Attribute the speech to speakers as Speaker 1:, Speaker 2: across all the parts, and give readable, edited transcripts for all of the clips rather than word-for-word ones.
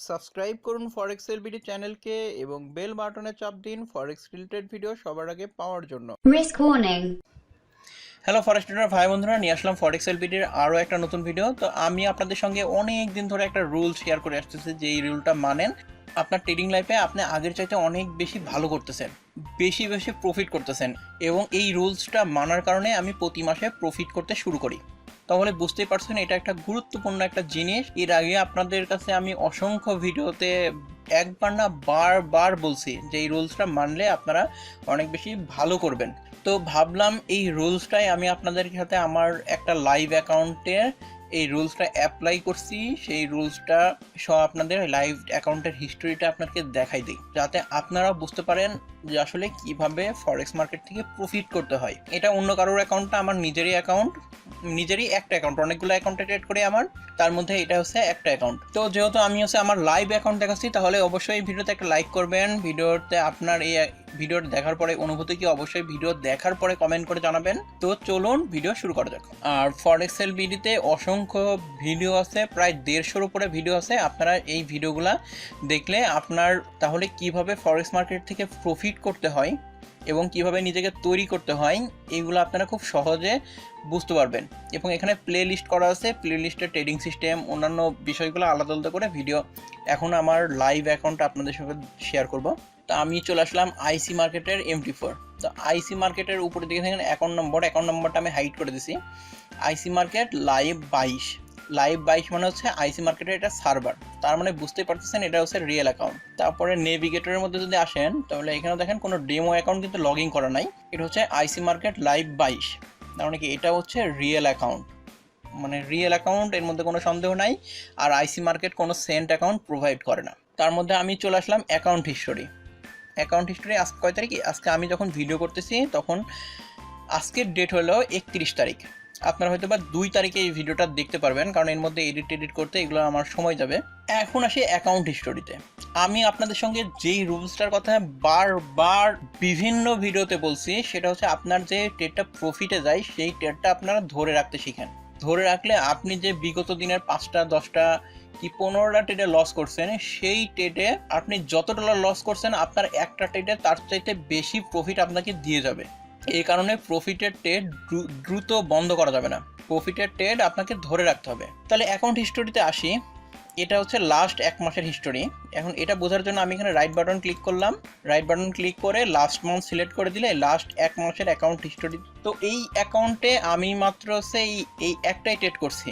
Speaker 1: Subscribe করুন ফরেক্স LBD চ্যানেলকে এবং বেল বাটনে চাপ দিন ফরেক্স রিলেটেড ভিডিও সবার আগে পাওয়ার জন্য।
Speaker 2: Risk warning.
Speaker 1: হ্যালো ফরেক্স ট্রেডার ভাই বন্ধুরা, নিয়ে আসলাম ফরেক্স এলবিডির আরও একটা নতুন ভিডিও। তো আমি আপনাদের সঙ্গে অনেক দিন ধরে একটা রুল শেয়ার করে আসতেছি, যে এই রুলটা মানেন আপনার ট্রেডিং লাইফে আপনি আগের চাইতে অনেক বেশি ভালো করতেছেন, বেশি বেশি প্রফিট করতেছেন, এবং এই রুলসটা মানার কারণে আমি প্রতি মাসে প্রফিট করতে শুরু করি। তাহলে বুঝতেই পারছেন এটা একটা গুরুত্বপূর্ণ একটা জিনিস। এর আগে আপনাদের কাছে আমি অসংখ্য ভিডিওতে একবার না বারবার বলছি যে এই রুলসটা মানলে আপনারা অনেক বেশি ভালো করবেন। তো ভাবলাম এই রুলসটাই আমি আপনাদের সাথে আমার একটা লাইভ অ্যাকাউন্টে এই রুলসটা অ্যাপ্লাই করছি। সেই রুলসটা সহ আপনাদের লাইভ অ্যাকাউন্টের হিস্টোরিটা আপনাকে দেখাই দিই, যাতে আপনারা বুঝতে পারেন যে আসলে কিভাবে ফরেক্স মার্কেট থেকে প্রফিট করতে হয়। এটা অন্য কারোর অ্যাকাউন্টটা আমার নিজেরই অ্যাকাউন্ট, নিজেরই একটা অ্যাকাউন্ট, অনেকগুলো অ্যাকাউন্টে ট্রেড করি আমার, তার মধ্যে এটা হচ্ছে একটা অ্যাকাউন্ট। তো যেহেতু আমি হচ্ছে আমার লাইভ অ্যাকাউন্ট দেখাচ্ছি, তাহলে অবশ্যই এই ভিডিওতে একটা লাইক করবেন। ভিডিওতে আপনার এই ভিডিওটা দেখার পরে অনুভূতি কি অবশ্যই ভিডিও দেখার পরে কমেন্ট করে জানাবেন। তো চলুন ভিডিও শুরু করা যাক। আর ফরেক্স এলবিডিতে অসংখ্য ভিডিও আছে, প্রায় 150-এর উপরে ভিডিও আছে। আপনারা এই ভিডিওগুলা দেখলে আপনার তাহলে কিভাবে ফরেক্স মার্কেট থেকে প্রফিট করতে হয় এবং কিভাবে নিজেকে তৈরি করতে হয় এইগুলো আপনারা খুব সহজে বুঝতে পারবেন। এবং এখানে প্লে লিস্ট করা আছে, প্লে লিস্টের ট্রেডিং সিস্টেম অন্যান্য বিষয়গুলো আলাদা আলাদা করে ভিডিও এখন আমার লাইভ অ্যাকাউন্ট আপনাদের সঙ্গে শেয়ার করব। তো আমি চলে আসলাম আইসি মার্কেটের MT4। তো আইসি মার্কেটের উপরে দিকে দেখেন অ্যাকাউন্ট নম্বরটা আমি হাইড করে দিছি। আইসি মার্কেট লাইভ 22 মানে হচ্ছে আইসি মার্কেটের এটা সার্ভার, তার মানে বুঝতেই পারতেছেন এটা হচ্ছে রিয়েল অ্যাকাউন্ট। তারপরে নেভিগেটরের মধ্যে যদি আসেন তাহলে এখানে দেখেন কোনো ডেমো অ্যাকাউন্ট কিন্তু লগ ইন করা নাই। এটা হচ্ছে আইসি মার্কেট লাইভ 22, তার মানে কি এটা হচ্ছে রিয়েল অ্যাকাউন্ট, মানে রিয়েল অ্যাকাউন্ট, এর মধ্যে কোনো সন্দেহ নাই। আর আইসি মার্কেট কোনো সেন্ট অ্যাকাউন্ট প্রোভাইড করে না। তার মধ্যে আমি চলে আসলাম অ্যাকাউন্ট হিস্টোরি। আজকে কয় তারিখ? আজকে আমি যখন ভিডিও করতেছি তখন আজকের ডেট হলো 31 তারিখ। আপনারা হয়তো বা 2 তারিখে এই ভিডিওটা দেখতে পারবেন, কারণ এর মধ্যে এডিট করতে এগুলো আমার সময় যাবে। এখন আসি অ্যাকাউন্ট হিস্টোরিতে। আমি আপনাদের সঙ্গে যেই রুলসটার কথা বারবার বিভিন্ন ভিডিওতে বলছি, সেটা হচ্ছে আপনার যে ট্রেডটা প্রফিটে যায় সেই ট্রেডটা আপনারা ধরে রাখতে শিখেন। ধরে রাখলে আপনি যে বিগত দিনের 5টা 10টা কি 15টা ট্রেডে লস করছেন, সেই ট্রেডে আপনি যত ডলার লস করছেন আপনার একটা ট্রেডে তার চাইতে বেশি প্রফিট আপনাকে দিয়ে যাবে। এই কারণে প্রফিটের ট্রেড দ্রুত বন্ধ করা যাবে না, প্রফিটের ট্রেড আপনাকে ধরে রাখতে হবে। তাহলে অ্যাকাউন্ট হিস্টোরিতে আসি। এটা হচ্ছে লাস্ট 1 মাসের হিস্টোরি। এখন এটা বোঝার জন্য আমি এখানে রাইট বাটন ক্লিক করলাম। রাইট বাটন ক্লিক করে লাস্ট মান্থ সিলেক্ট করে দিলে লাস্ট 1 মাসের অ্যাকাউন্ট হিস্টোরি। তো এই অ্যাকাউন্টে আমি মাত্র হচ্ছে এই একটাই ট্রেড করছি,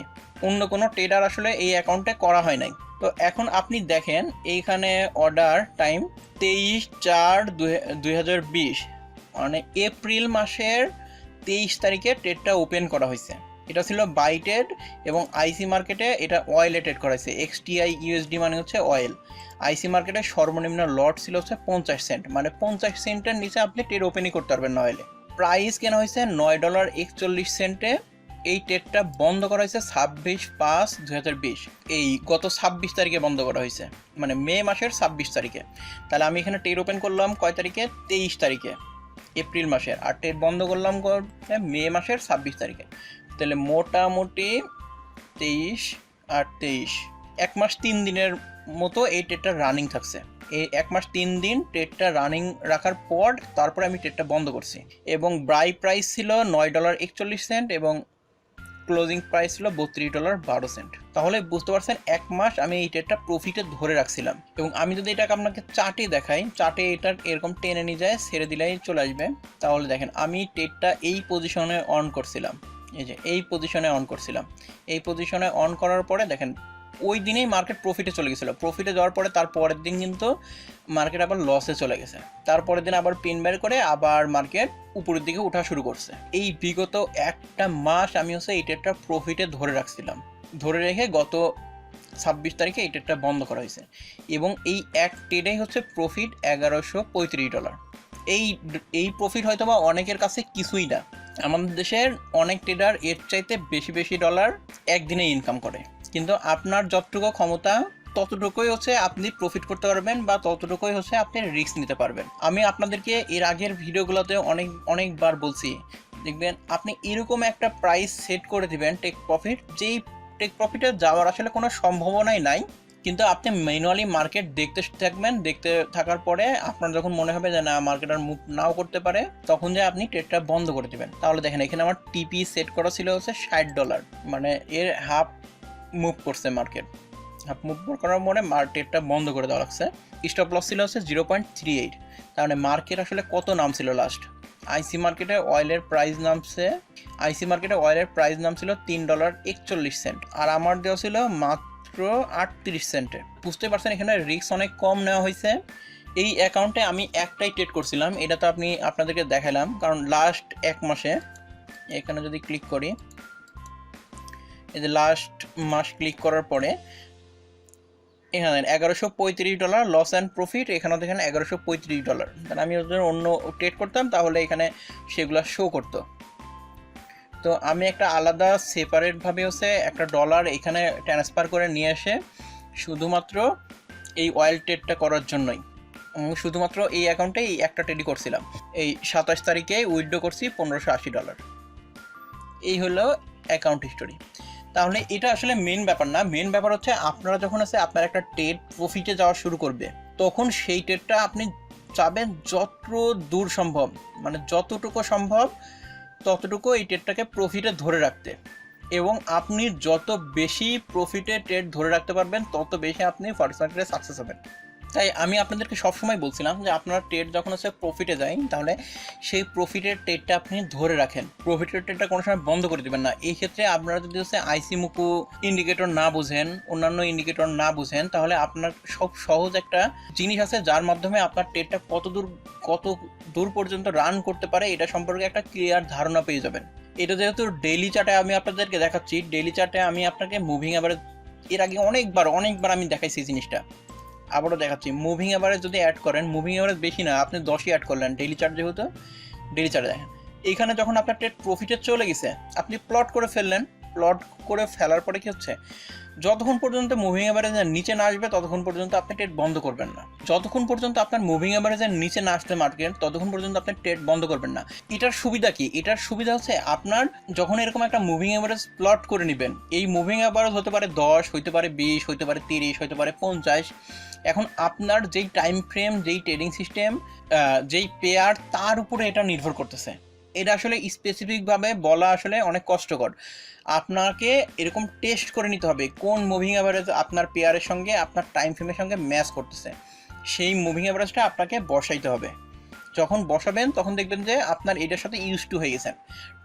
Speaker 1: অন্য কোনো ট্রেডার আসলে এই অ্যাকাউন্টে করা হয় নাই। তো এখন আপনি দেখেন এইখানে অর্ডার টাইম 23/4/2020, মানে এপ্রিল মাসের 23 তারিখে ট্রেডটা ওপেন করা হয়েছে। এটা ছিল বাই ট্রেড এবং আইসি মার্কেটে এটা অয়েলে ট্রেড করা হয়েছে। XTI USD মানে হচ্ছে অয়েল। আইসি মার্কেটে সর্বনিম্ন লট ছিল হচ্ছে 50 সেন্ট, মানে 50 সেন্টের নিচে আপনি ট্রেড ওপেনই করতে পারবেন না অয়েলে। প্রাইস কেনা হয়েছে $9.41। এই ট্রেডটা বন্ধ করা হয়েছে 26/5/2020, এই গত 26 তারিখে বন্ধ করা হয়েছে, মানে মে মাসের 26 তারিখে। তাহলে আমি এখানে ট্রেড ওপেন করলাম কয় তারিখে? 23 তারিখে এপ্রিল মাসের, আর ট্রেড বন্ধ করলাম মে মাসের 26 তারিখে। তাহলে মোটামুটি 23 আর 23, 1 মাস 3 দিনের মতো এই ট্রেডটা রানিং থাকছে। এই 1 মাস 3 দিন ট্রেডটা রানিং রাখার পর তারপরে আমি ট্রেডটা বন্ধ করছি। এবং বাই প্রাইস ছিল $9.41 এবং ক্লোজিং প্রাইস ছিল $32.12। তাহলে বুঝতে পারছেন 1 মাস আমি এই ট্রেডটা প্রফিটে ধরে রাখছিলাম। এবং আমি যদি এটাকে আপনাকে চার্টে দেখাই, চার্টে এটা এরকম টেনে নিয়ে যায়, ছেড়ে দিলেই চলে আসবে। তাহলে দেখেন আমি ট্রেডটা এই পজিশনে অন করছিলাম, এই যে এই পজিশনে অন করছিলাম। এই পজিশনে অন করার পরে দেখেন ওই দিনেই মার্কেট প্রফিটে চলে গেছিলো। প্রফিটে যাওয়ার পরে তার পরের দিন কিন্তু মার্কেট আবার লসে চলে গেছে। তারপরের দিন আবার পিন বের করে আবার মার্কেট উপরের দিকে ওঠা শুরু করছে। এই বিগত একটা মাস আমি হচ্ছে এই ট্রেডটা প্রফিটে ধরে রাখছিলাম, ধরে রেখে গত 26 তারিখে এই ট্রেডটা বন্ধ করা হয়েছে। এবং এই এক ট্রেডেই হচ্ছে প্রফিট $1135। এই প্রফিট হয়তো বা অনেকের কাছে কিছুই না। আমাদের দেশের অনেক ট্রেডার এর চাইতে বেশি বেশি ডলার একদিনে ইনকাম করে, কিন্তু আপনার যতটুকু ক্ষমতা ততটুকুই হচ্ছে আপনি প্রফিট করতে পারবেন বা ততটুকুই হচ্ছে আপনি রিস্ক নিতে পারবেন। আমি আপনাদেরকে এর আগের ভিডিওগুলোতে অনেকবার বলছি, দেখবেন আপনি এরকম একটা প্রাইস সেট করে দিবেন টেক প্রফিট, যেই টেক প্রফিটে যাওয়ার আসলে কোনো সম্ভাবনাই নাই, কিন্তু আপনি ম্যানুয়ালি মার্কেট দেখতে থাকবেন, দেখতে থাকার পরে আপনার যখন মনে হবে যে না মার্কেট আর মুভ নাও করতে পারে, তখন যে আপনি ট্রেডটা বন্ধ করে দেবেন। তাহলে দেখেন এখানে আমার টিপি সেট করা ছিল হচ্ছে $60, মানে এর হাফ মুভ করছে মার্কেট। হাফ মুভ করার পরে ট্রেডটা বন্ধ করে দেওয়া লাগছে। স্টপ লস ছিল হচ্ছে 0.38। তার মানে মার্কেট আসলে কত নামছিল লাস্ট? আইসি মার্কেটে অয়েলের প্রাইস নামছে, আইসি মার্কেটে অয়েলের প্রাইস নামছিল $3.41, আর আমার দেওয়া ছিল মাত্র 38 সেন্টে। বুঝতে পারছেন এখানে রিস্ক অনেক কম নেওয়া হয়েছে। এই অ্যাকাউন্টে আমি একটাই ট্রেড করছিলাম, এটা তো আপনাদেরকে দেখালাম, কারণ লাস্ট এক মাসে এখানে যদি ক্লিক করি, এই যে লাস্ট মাস ক্লিক করার পরে এখানে $1135 লস অ্যান্ড প্রফিট, এখানেও দেখেন $1135। তাহলে আমি ওদের অন্য ট্রেড করতাম তাহলে এখানে সেগুলো শো করতো। তো আমি একটা আলাদা সেপারেটভাবে হচ্ছে একটা ডলার এখানে ট্রান্সফার করে নিয়ে এসে শুধুমাত্র এই অয়েল ট্রেডটা করার জন্যই, শুধুমাত্র এই অ্যাকাউন্টে এই একটা ট্রেডই করছিলাম। এই 27 তারিখে উইথড্র করছি $1580। এই হলো অ্যাকাউন্ট হিস্টোরি। তাহলে এটা আসলে মেন ব্যাপার না, মেন ব্যাপার হচ্ছে আপনারা যখন আছে আপনার একটা ট্রেড প্রফিটে যাওয়া শুরু করবে, তখন সেই ট্রেডটা আপনি চাবেন যত দূর সম্ভব, মানে যতটুকু সম্ভব ততটুকু এই ট্রেডটাকে প্রফিটে ধরে রাখতে, এবং আপনি যত বেশি প্রফিটে ট্রেড ধরে রাখতে পারবেন তত বেশি আপনি ফরেক্স মার্কেটে সাকসেস হবেন। তাই আমি আপনাদেরকে সবসময় বলছিলাম যে আপনার ট্রেড যখন হচ্ছে প্রফিটে যায় তাহলে সেই প্রফিটের ট্রেডটা আপনি ধরে রাখেন, প্রফিটের ট্রেডটা কোনো সময় বন্ধ করে দেবেন না। এই ক্ষেত্রে আপনারা যদি হচ্ছে আইসি মুকু ইন্ডিকেটর না বুঝেন, অন্যান্য ইন্ডিকেটর না বুঝেন, তাহলে আপনার সব সহজ একটা জিনিস আছে যার মাধ্যমে আপনার ট্রেডটা কত দূর পর্যন্ত রান করতে পারে এটা সম্পর্কে একটা ক্লিয়ার ধারণা পেয়ে যাবেন। এটা যেহেতু ডেইলি চার্টে আমি আপনাদেরকে দেখাচ্ছি, ডেইলি চার্টে আমি আপনাকে মুভিং অ্যাভারেজ এর আগে অনেকবার আমি দেখাইছি এই জিনিসটা, আবারও দেখাচ্ছি। মুভিং অ্যাভারেজ যদি অ্যাড করেন, মুভিং অ্যাভারেজ বেশি না, আপনি 10ই অ্যাড করলেন, ডেইলি চার্ট যেহেতু, ডেইলি চার্টে দেখেন এইখানে যখন আপনার ট্রেড প্রফিটে চলে গেছে আপনি প্লট করে ফেললেন, প্লট করে ফেলার পরে কি হচ্ছে, যতক্ষণ পর্যন্ত মুভিং অ্যাভারেজের নিচে না আসবে ততক্ষণ পর্যন্ত আপনি ট্রেড বন্ধ করবেন না। যতক্ষণ পর্যন্ত আপনার মুভিং অ্যাভারেজের নিচে না আসবে মার্কেট ততক্ষণ পর্যন্ত আপনি ট্রেড বন্ধ করবেন না। এটার সুবিধা কি? এটার সুবিধা হচ্ছে আপনার যখন এরকম একটা মুভিং অ্যাভারেজ প্লট করে নেবেন, এই মুভিং অ্যাভারেজ হতে পারে 10, হইতে পারে 20, হইতে পারে 30, হইতে পারে 50। এখন আপনার যেই টাইম ফ্রেম, যেই ট্রেডিং সিস্টেম, যেই পেয়ার, তার উপরে এটা নির্ভর করতেছে। এটা আসলে স্পেসিফিকভাবে বলা আসলে অনেক কষ্টকর। আপনাকে এরকম টেস্ট করে নিতে হবে কোন মুভিং অ্যাভারেজ আপনার পেয়ারের সঙ্গে, আপনার টাইম ফ্রেমের সঙ্গে ম্যাচ করতেছে, সেই মুভিং অ্যাভারেজটা আপনাকে বসাইতে হবে। যখন বসাবেন তখন দেখবেন যে আপনার এটার সাথে ইউজ টু হয়ে গেছেন।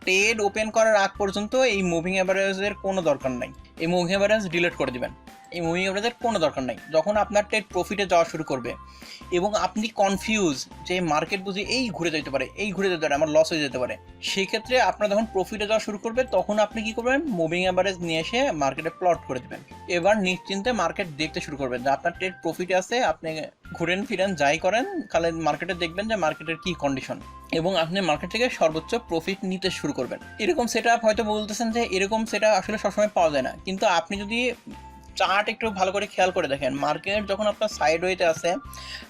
Speaker 1: ট্রেড ওপেন করার আগ পর্যন্ত এই মুভিং অ্যাভারেজের কোনো দরকার নাই, এই মুভিং অ্যাভারেজ ডিলিট করে দিবেন, এই মুভিং অ্যাভারেজের কোনো দরকার নাই। যখন আপনার ট্রেড প্রফিটে যাওয়া শুরু করবে এবং আপনি কনফিউজ যে মার্কেট বুঝি এই ঘুরে যেতে পারে, এই ঘুরে যেতে পারে, আমার লস হয়ে যেতে পারে, সেক্ষেত্রে আপনার যখন প্রফিটে যাওয়া শুরু করবে তখন আপনি কি করবেন, মুভিং অ্যাভারেজ নিয়ে এসে মার্কেটে প্লট করে দেবেন। এবার নিশ্চিন্তে মার্কেট দেখতে শুরু করবেন যে আপনার ট্রেড প্রফিটে আছে, আপনি ঘুরেন ফিরেন যাই করেন, তাহলে মার্কেটে দেখবেন যে মার্কেটের কি কন্ডিশন, এবং আপনি মার্কেট থেকে সর্বোচ্চ প্রফিট নিতে শুরু করবেন। এরকম সেট আপ হয়তো বলতেছেন যে এরকম সেট আপ আসলে সবসময় পাওয়া যায় না, কিন্তু আপনি যদি চার্ট একটু ভালো করে খেয়াল করে দেখেন, মার্কেট যখন আপনার সাইডওয়েতে আছে,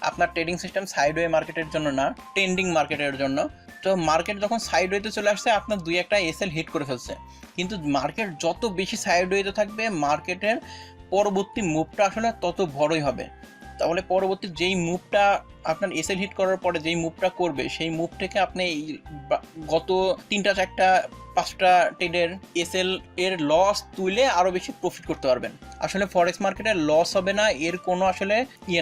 Speaker 1: আপনার ট্রেডিং সিস্টেম সাইডওয়ে মার্কেটের জন্য না, ট্রেন্ডিং মার্কেটের জন্য, তো মার্কেট যখন সাইডওয়েতে চলে আসছে আপনার 2-1টা এসএল হিট করে ফেলছে, কিন্তু মার্কেট যত বেশি সাইডওয়েতে থাকবে মার্কেটের পরবর্তী মুভটা আসলে তত বড়ই হবে। তাহলে পরবর্তী যেই মুভটা আপনার এসএল হিট করার পরে যেই মুভটা করবে, সেই মুভ থেকে আপনি গত 3টা 4টা 5টা ট্রেডের এসএল এর লস তুলে আরো বেশি প্রফিট করতে পারবেন। আসলে ফরেক্স মার্কেটে লস হবে না এর কোনো আসলে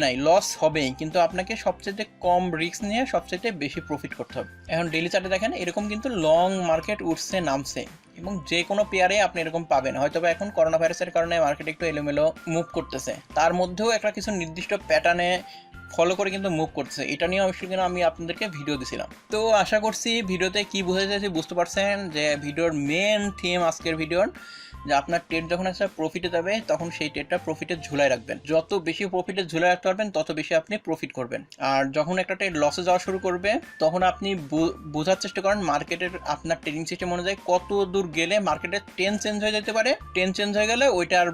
Speaker 1: নাই, লস হবেই, কিন্তু আপনাকে সবচেয়ে কম রিস্ক নিয়ে সবচেয়ে বেশি প্রফিট করতে হবে। এখন ডেইলি চার্টে দেখেন এরকম কিন্তু লং মার্কেট উঠছে নামছে, এবং যে কোনো পেয়ারে আপনি এরকম পাবেন। হয়তো এখন করোনা ভাইরাসের কারণে মার্কেট একটু এলোমেলো মুভ করতেছে, তার মধ্যেও একটা কিছু নির্দিষ্ট প্যাটার্নে ফলো করে কিন্তু মুভ করতেছে। এটা নিয়ে অবশ্যই কিন্তু আমি আপনাদেরকে ভিডিও দিছিলাম। তো আশা করছি ভিডিওতে কি বোঝাতে চাইছি বুঝতে পারছেন, যে ভিডিওর মেন থিম আজকের ভিডিওর, যে আপনার ট্রেড যখন একটা প্রফিটে যাবে তখন সেই ট্রেডটা প্রফিটে ঝুলাই রাখবেন। যত বেশি প্রফিটে ঝুলাই রাখতে পারবেন তত বেশি আপনি প্রফিট করবেন। আর যখন একটা ট্রেড লসে যাওয়া শুরু করবে তখন আপনি বোঝার চেষ্টা করেন মার্কেটের আপনার ট্রেডিং সিস্টেম অনুযায়ী কত দূর গেলে মার্কেটের ট্রেন্ড চেঞ্জ হয়ে যেতে পারে। ট্রেন্ড চেঞ্জ হয়ে গেলে ওইটার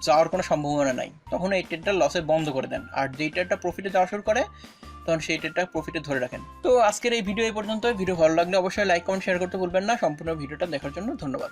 Speaker 1: যাওয়ার কোনো সম্ভাবনা নাই, তখন এই ট্রেডটা লসে বন্ধ করে দেন। আর যেই ট্রেডটা প্রফিটে যাওয়া শুরু করে তখন সেই ট্রেডটা প্রফিটে ধরে রাখেন। তো আজকের এই ভিডিও এই পর্যন্ত। ভিডিও ভালো লাগলে অবশ্যই লাইক কমেন্ট শেয়ার করতে ভুলবেন না। সম্পূর্ণ ভিডিওটা দেখার জন্য ধন্যবাদ।